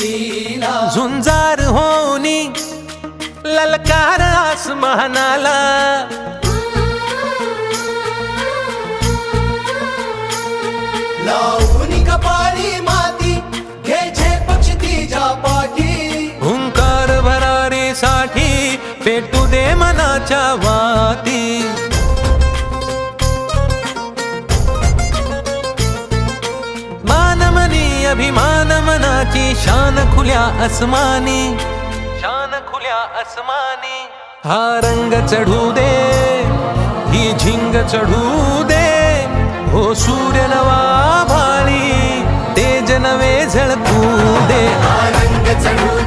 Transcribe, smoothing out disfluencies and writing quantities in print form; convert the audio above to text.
कीर्तीला झुंजार होनी ललकार आसमानाला लावून कपाळी माती घे पक्ष तिच्या पाठी हुंकार भरारीसाठी पेटू दे मनाच्या वाती मानमनी अभिमान मनाची शान खुल्या आसमानी शान खुल्या आसमानी हा रंग चढू दे ही झिंग चढू दे हो सूर्य नवा भाळी तेज नवे झळकू दे हा रंग चढू